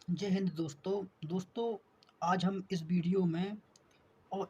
जय हिंद दोस्तों। आज हम इस वीडियो में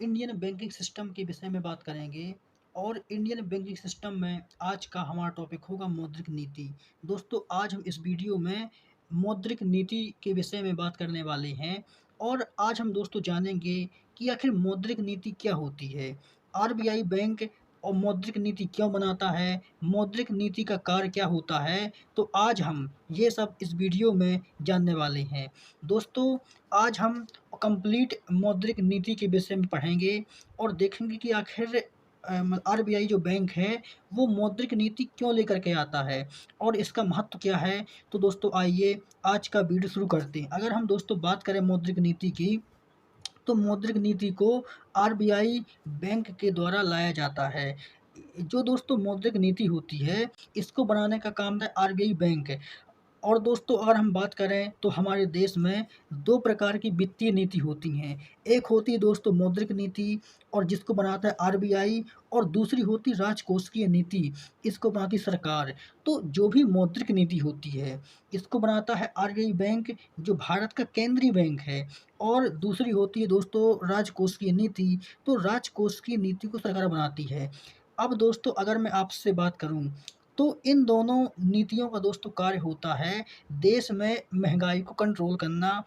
इंडियन बैंकिंग सिस्टम के विषय में बात करेंगे। और इंडियन बैंकिंग सिस्टम में आज का हमारा टॉपिक होगा मौद्रिक नीति। दोस्तों, आज हम इस वीडियो में मौद्रिक नीति के विषय में बात करने वाले हैं। और आज हम दोस्तों जानेंगे कि आखिर मौद्रिक नीति क्या होती है, आरबीआई बैंक और मौद्रिक नीति क्यों बनाता है, मौद्रिक नीति का कार्य क्या होता है। तो आज हम ये सब इस वीडियो में जानने वाले हैं। दोस्तों, आज हम कंप्लीट मौद्रिक नीति के विषय में पढ़ेंगे और देखेंगे कि आखिर आरबीआई जो बैंक है वो मौद्रिक नीति क्यों लेकर के आता है और इसका महत्व क्या है। तो दोस्तों आइए आज का वीडियो शुरू करते हैं। अगर हम दोस्तों बात करें मौद्रिक नीति की, तो मौद्रिक नीति को आरबीआई बैंक के द्वारा लाया जाता है। जो दोस्तों मौद्रिक नीति होती है, इसको बनाने का काम है आरबीआई बैंक। और दोस्तों अगर हम बात करें तो हमारे देश में 2 प्रकार की वित्तीय नीति होती हैं। एक होती है दोस्तों मौद्रिक नीति, और जिसको बनाता है आरबीआई, और दूसरी होती है राजकोषीय नीति, इसको बनाती सरकार। तो जो भी मौद्रिक नीति होती है, इसको बनाता है आरबीआई बैंक, जो भारत का केंद्रीय बैंक है। और दूसरी होती है दोस्तों राजकोषीय नीति, तो राजकोषीय नीति को सरकार बनाती है। अब दोस्तों अगर मैं आपसे बात करूँ, तो इन दोनों नीतियों का दोस्तों कार्य होता है देश में महंगाई को कंट्रोल करना।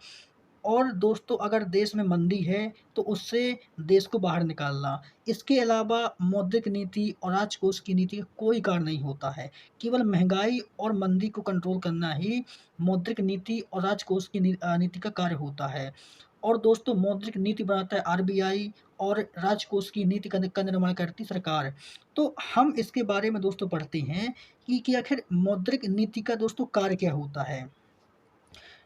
और दोस्तों अगर देश में मंदी है तो उससे देश को बाहर निकालना। इसके अलावा मौद्रिक नीति और राजकोष की नीति का कोई कार्य नहीं होता है। केवल महंगाई और मंदी को कंट्रोल करना ही मौद्रिक नीति और राजकोष की नीति का कार्य होता है। और दोस्तों मौद्रिक नीति बनाता है आरबीआई, और राजकोष की नीति का निर्माण करती सरकार। तो हम इसके बारे में दोस्तों पढ़ते हैं कि आखिर मौद्रिक नीति का दोस्तों कार्य क्या होता है।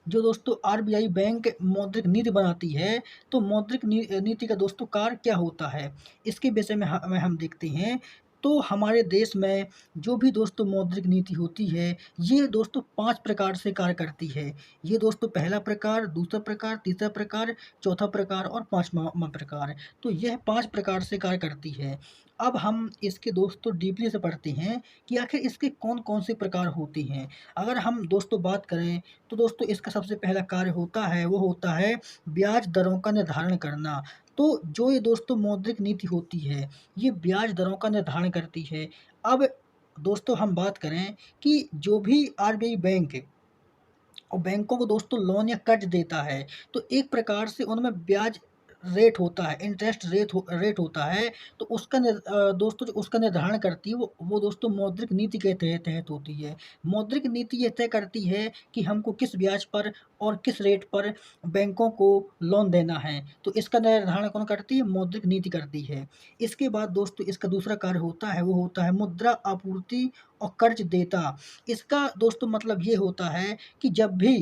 जो दोस्तों आरबीआई बैंक मौद्रिक नीति बनाती है, तो मौद्रिक नीति का दोस्तों कार्य क्या होता है, इसके विषय में हम देखते हैं। तो हमारे देश में जो भी दोस्तों मौद्रिक नीति होती है, ये दोस्तों 5 प्रकार से कार्य करती है। ये दोस्तों पहला प्रकार, दूसरा प्रकार, तीसरा प्रकार, चौथा प्रकार और 5वां प्रकार। तो यह 5 प्रकार से कार्य करती है। अब हम इसके दोस्तों डीपली से पढ़ते हैं कि आखिर इसके कौन-कौन से प्रकार होते हैं। अगर हम दोस्तों बात करें, तो दोस्तों इसका सबसे पहला कार्य होता है वो होता है ब्याज दरों का निर्धारण करना। तो जो ये दोस्तों मौद्रिक नीति होती है, ये ब्याज दरों का निर्धारण करती है। अब दोस्तों हम बात करें कि जो भी आरबीआई बैंक और बैंकों को दोस्तों लोन या कर्ज देता है, तो एक प्रकार से उनमें ब्याज रेट होता है, इंटरेस्ट रेट होता है। तो दोस्तों जो उसका निर्धारण करती है वो दोस्तों मौद्रिक नीति के तहत होती है। मौद्रिक नीति ये तय करती है कि हमको किस ब्याज पर और किस रेट पर बैंकों को लोन देना है। तो इसका निर्धारण कौन करती है? मौद्रिक नीति करती है। इसके बाद दोस्तों इसका दूसरा कार्य होता है वो होता है मुद्रा आपूर्ति और कर्ज देता। इसका दोस्तों मतलब ये होता है कि जब भी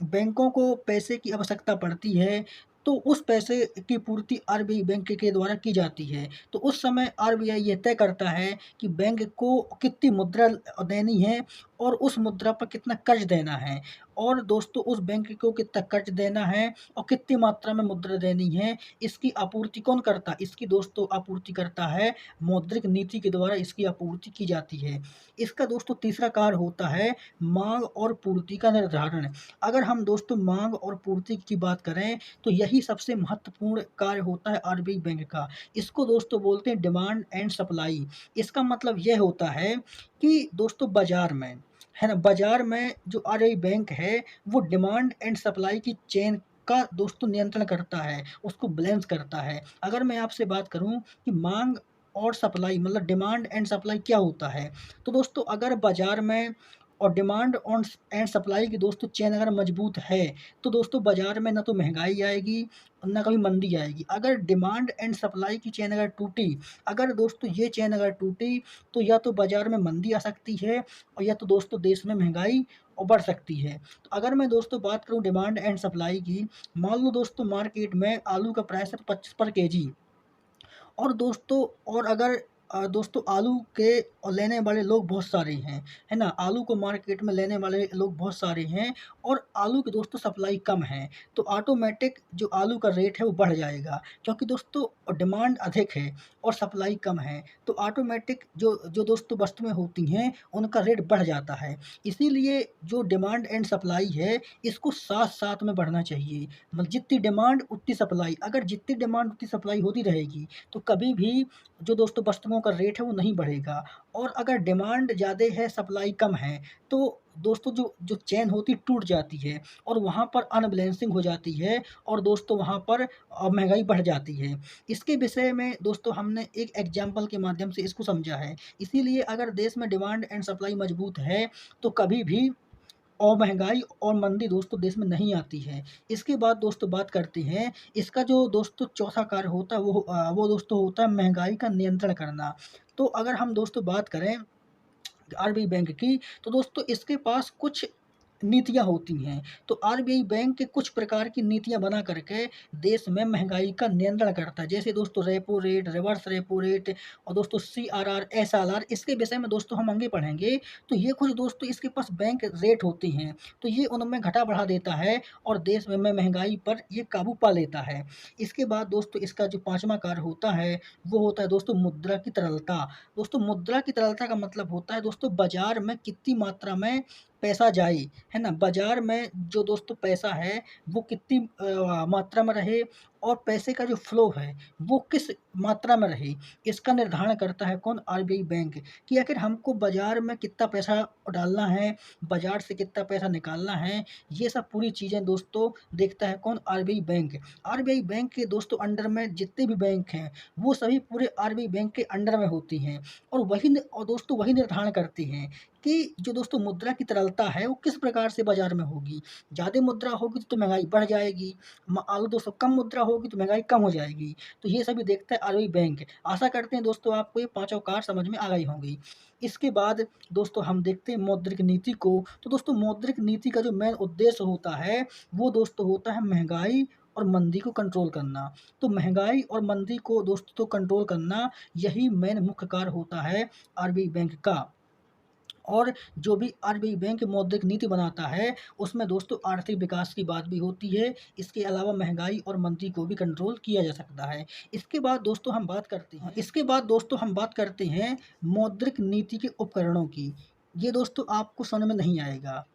बैंकों को पैसे की आवश्यकता पड़ती है, तो उस पैसे की पूर्ति आरबीआई बैंक के द्वारा की जाती है। तो उस समय आरबीआई ये तय करता है कि बैंक को कितनी मुद्रा देनी है और उस मुद्रा पर कितना कर्ज देना है, और दोस्तों उस बैंक को कितना कर्ज देना है और कितनी मात्रा में मुद्रा देनी है, इसकी आपूर्ति कौन करता है? इसकी दोस्तों आपूर्ति करता है मौद्रिक नीति के द्वारा, इसकी आपूर्ति की जाती है। इसका दोस्तों तीसरा कार्य होता है माँग और पूर्ति का निर्धारण। अगर हम दोस्तों माँग और पूर्ति की बात करें, तो यही सबसे महत्वपूर्ण कार्य होता है आरबीआई बैंक का। इसको दोस्तों बोलते हैं डिमांड एंड सप्लाई। इसका मतलब यह होता है कि दोस्तों बाज़ार में, है ना, बाज़ार में जो आरबीआई बैंक है, वो डिमांड एंड सप्लाई की चेन का दोस्तों नियंत्रण करता है, उसको बैलेंस करता है। अगर मैं आपसे बात करूँ कि माँग और सप्लाई मतलब डिमांड एंड सप्लाई क्या होता है, तो दोस्तों अगर बाज़ार में और डिमांड ऑन एंड सप्लाई की दोस्तों चेन अगर मजबूत है, तो दोस्तों बाज़ार में ना तो महंगाई आएगी, ना कभी मंदी आएगी। अगर डिमांड एंड सप्लाई की चेन अगर टूटी, अगर दोस्तों ये चेन अगर टूटी, तो या तो बाज़ार में मंदी आ सकती है और या तो दोस्तों देश में महंगाई बढ़ सकती है। तो अगर मैं दोस्तों बात करूँ डिमांड एंड सप्लाई की, मान लो दोस्तों मार्केट में आलू का प्राइस है 25 पर केजी, और दोस्तों और अगर दोस्तों आलू के लेने वाले लोग बहुत सारे हैं, है ना? आलू को मार्केट में लेने वाले लोग बहुत सारे हैं और आलू की दोस्तों सप्लाई कम है, तो ऑटोमैटिक जो आलू का रेट है वो बढ़ जाएगा क्योंकि दोस्तों डिमांड अधिक है और सप्लाई कम है, तो ऑटोमैटिक जो जो दोस्तों वस्तुएँ होती हैं, उनका रेट बढ़ जाता है। इसीलिए जो डिमांड एंड सप्लाई है, इसको साथ-साथ में बढ़ना चाहिए। मतलब जितनी डिमांड उतनी सप्लाई, अगर जितनी डिमांड उतनी सप्लाई होती रहेगी, तो कभी भी जो दोस्तों वस्तुओं का रेट है वो नहीं बढ़ेगा और अगर डिमांड ज़्यादा है, सप्लाई कम है, तो दोस्तों जो जो चेन होती है टूट जाती है और वहाँ पर अनबैलेंसिंग हो जाती है और दोस्तों वहाँ पर महँगाई बढ़ जाती है। इसके विषय में दोस्तों हमने एक एग्ज़ाम्पल के माध्यम से इसको समझा है। इसीलिए अगर देश में डिमांड एंड सप्लाई मज़बूत है, तो कभी भी और महँगाई और मंदी दोस्तों देश में नहीं आती है। इसके बाद दोस्तों बात करते हैं, इसका जो दोस्तों चौथा कार्य होता है वो दोस्तों होता है महँगाई का नियंत्रण करना। तो अगर हम दोस्तों बात करें आरबीआई बैंक की, तो दोस्तों इसके पास कुछ नीतियाँ होती हैं। तो आरबीआई बैंक के कुछ प्रकार की नीतियाँ बना कर के देश में महँगाई का नियंत्रण करता है। जैसे दोस्तों repo rate, reverse repo rate और दोस्तों सीआरआर, एसएलआर इसके विषय में दोस्तों हम आगे पढ़ेंगे। तो ये कुछ दोस्तों इसके पास बैंक रेट होते हैं, तो ये उनमें घटा-बढ़ा देता है और देश में महँगाई पर ये काबू पा लेता है। इसके बाद दोस्तों इसका जो 5वाँ कार्य होता है, वो होता है दोस्तों मुद्रा की तरलता। दोस्तों मुद्रा की तरलता का मतलब होता है दोस्तों बाज़ार में कितनी मात्रा में पैसा जाए, है ना? बाज़ार में जो दोस्तों पैसा है वो कितनी मात्रा में रहे और पैसे का जो फ्लो है वो किस मात्रा में रहे, इसका निर्धारण करता है कौन? आरबीआई बैंक कि आखिर हमको बाज़ार में कितना पैसा डालना है, बाज़ार से कितना पैसा निकालना है, ये सब पूरी चीज़ें दोस्तों देखता है कौन? RBI bank. आरबीआई बैंक के दोस्तों अंडर में जितने भी बैंक हैं, वो सभी पूरे आरबीआई बैंक के अंडर में होती हैं और दोस्तों वही निर्धारण करती हैं कि जो दोस्तों मुद्रा की तरलता है वो किस प्रकार से बाज़ार में होगी। ज़्यादा मुद्रा होगी तो महँगाई बढ़ जाएगी, अगर दोस्तों कम मुद्रा होगी तो महँगाई कम हो जाएगी। तो ये सभी देखता है आरबीआई बैंक। आशा करते हैं दोस्तों आपको ये पाँचों कार्य समझ में आ गई होंगी। इसके बाद दोस्तों हम देखते हैं मौद्रिक नीति को। तो दोस्तों मौद्रिक नीति का जो मेन उद्देश्य होता है, वो दोस्तों होता है महँगाई और मंदी को कंट्रोल करना। तो महँगाई और मंदी को दोस्तों कंट्रोल करना, यही मेन मुख्य कार्य होता है आरबीआई बैंक का। और जो भी आरबीआई बैंक मौद्रिक नीति बनाता है, उसमें दोस्तों आर्थिक विकास की बात भी होती है। इसके अलावा महँगाई और मंदी को भी कंट्रोल किया जा सकता है। इसके बाद दोस्तों हम बात करते हैं मौद्रिक नीति के उपकरणों की। ये दोस्तों आपको समझ में नहीं आएगा,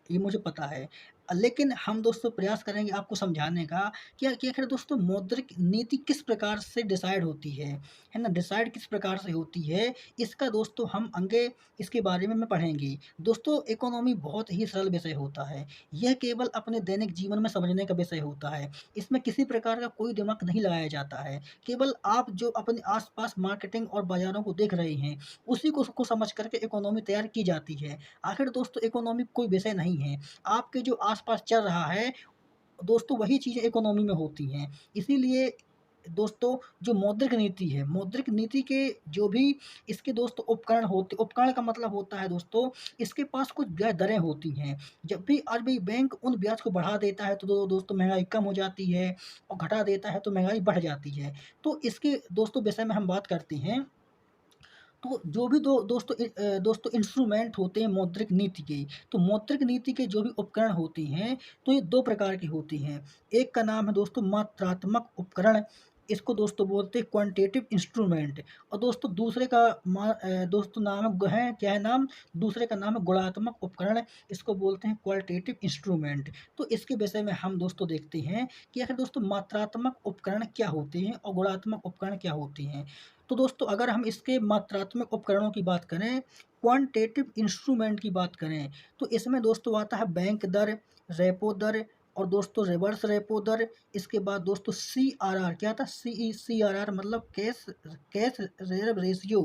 ये मुझे पता है। लेकिन हम दोस्तों प्रयास करेंगे आपको समझाने का कि आखिर दोस्तों मौद्रिक नीति किस प्रकार से डिसाइड होती है ना? डिसाइड किस प्रकार से होती है, इसका दोस्तों हम आगे इसके बारे में पढ़ेंगे। दोस्तों इकोनॉमी बहुत ही सरल विषय होता है। यह केवल अपने दैनिक जीवन में समझने का विषय होता है। इसमें किसी प्रकार का कोई दिमाग नहीं लगाया जाता है। केवल आप जो अपने आस-पास मार्केटिंग और बाज़ारों को देख रहे हैं, उसी को समझ कर के इकोनॉमी तैयार की जाती है। आखिर दोस्तों इकोनॉमी कोई विषय नहीं है। आपके जो आस-पास चल रहा है, दोस्तों वही चीज़ें इकोनॉमी में होती हैं। इसीलिए दोस्तों जो मौद्रिक नीति के जो भी इसके दोस्तों उपकरण का मतलब होता है दोस्तों, इसके पास कुछ ब्याज दरें होती हैं। जब भी आरबीआई बैंक उन ब्याज को बढ़ा देता है तो दोस्तों महँगाई कम हो जाती है और घटा देता है तो महँगाई बढ़ जाती है। तो इसके दोस्तों विषय में हम बात करते हैं। तो जो भी दोस्तों इंस्ट्रूमेंट होते हैं मौद्रिक नीति के, तो मौद्रिक नीति के जो भी उपकरण होते हैं, तो ये 2 प्रकार की होती हैं। एक का नाम है दोस्तों मात्रात्मक उपकरण, इसको दोस्तों बोलते हैं क्वांटिटेटिव इंस्ट्रूमेंट और दोस्तों नाम क्या है नाम? दूसरे का नाम है गुणात्मक उपकरण, इसको बोलते हैं क्वालिटेटिव इंस्ट्रूमेंट। तो इसके विषय में हम दोस्तों देखते हैं कि आखिर दोस्तों मात्रात्मक उपकरण क्या होते हैं और गुणात्मक उपकरण क्या होते हैं। तो दोस्तों अगर हम इसके मात्रात्मक उपकरणों की बात करें, क्वांटिटेटिव इंस्ट्रूमेंट की बात करें, तो इसमें दोस्तों आता है बैंक दर, रेपो दर और दोस्तों रिवर्स रेपो दर। इसके बाद दोस्तों सीआरआर क्या था? सीआरआर मतलब कैश कैश रिजर्व रेशियो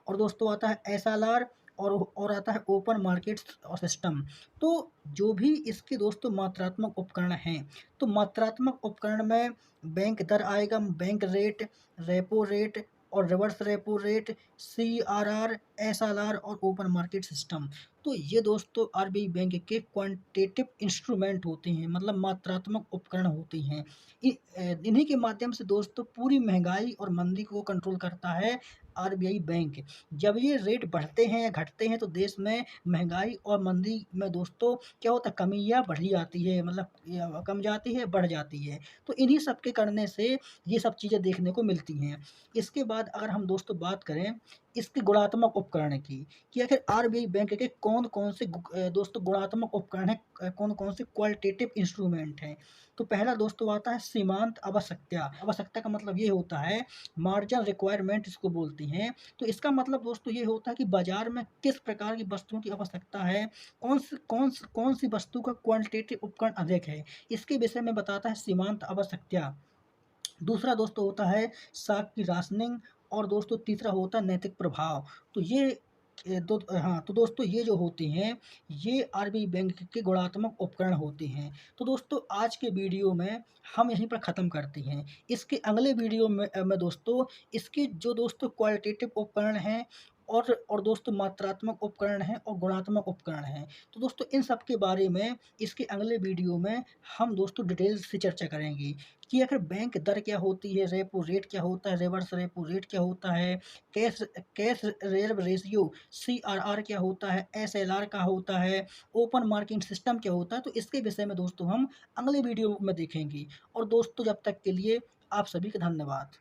और दोस्तों आता है एसएलआर और आता है ओपन मार्केट सिस्टम। तो जो भी इसके दोस्तों मात्रात्मक उपकरण हैं, तो मात्रात्मक उपकरण में बैंक दर आएगा, बैंक रेट, रेपो रेट और reverse repo rate, CRR, SLR और ओपन मार्केट सिस्टम। तो ये दोस्तों आरबीआई बैंक के क्वांटिटेटिव इंस्ट्रूमेंट होते हैं, मतलब मात्रात्मक उपकरण होते हैं। इन्हीं के माध्यम से दोस्तों पूरी महँगाई और मंदी को कंट्रोल करता है आरबीआई बैंक जब ये रेट बढ़ते हैं या घटते हैं तो देश में महँगाई और मंदी में दोस्तों क्या होता है, कमियाँ बढ़ी जाती है, मतलब या कम जाती है, बढ़ जाती है। तो इन्हीं सब के करने से ये सब चीज़ें देखने को मिलती हैं। इसके बाद अगर हम दोस्तों बात करें इसके गुणात्मक उपकरण की, कि आखिर आरबीआई बैंक के कौन-कौन से दोस्तों गुणात्मक उपकरण हैं, कौन-कौन से क्वालिटेटिव इंस्ट्रूमेंट हैं। तो पहला दोस्तों आता है सीमांत आवश्यकता। आवश्यकता का मतलब ये होता है मार्जिन रिक्वायरमेंट इसको बोलते हैं। तो इसका मतलब दोस्तों ये होता है कि बाज़ार में किस प्रकार की वस्तुओं की आवश्यकता है, कौन-सी वस्तु का क्वांटिटेटिव उपकरण अधिक है, इसके विषय में बताता है सीमांत आवश्यकता। दूसरा दोस्तों होता है साख की राशनिंग और दोस्तों तीसरा होता है नैतिक प्रभाव। तो ये हाँ, तो दोस्तों ये जो होते हैं, ये आरबीआई बैंक के गुणात्मक उपकरण होते हैं। तो दोस्तों आज के वीडियो में हम यहीं पर ख़त्म करते हैं। इसके अगले वीडियो में दोस्तों इसके जो दोस्तों क्वालिटेटिव उपकरण हैं और दोस्तों मात्रात्मक उपकरण हैं और गुणात्मक उपकरण हैं। तो दोस्तों इन सब के बारे में इसके अगले वीडियो में हम दोस्तों डिटेल से चर्चा करेंगे। कि आखिर बैंक दर क्या होती है, रेपो रेट क्या होता है, रिवर्स रेपो रेट क्या होता है, cash cash reserve ratio CRR क्या होता है, एसएलआर क्या होता है, ओपन मार्केट सिस्टम क्या होता है। तो इसके विषय में दोस्तों हम अगले वीडियो में देखेंगे। और दोस्तों जब तक के लिए आप सभी का धन्यवाद।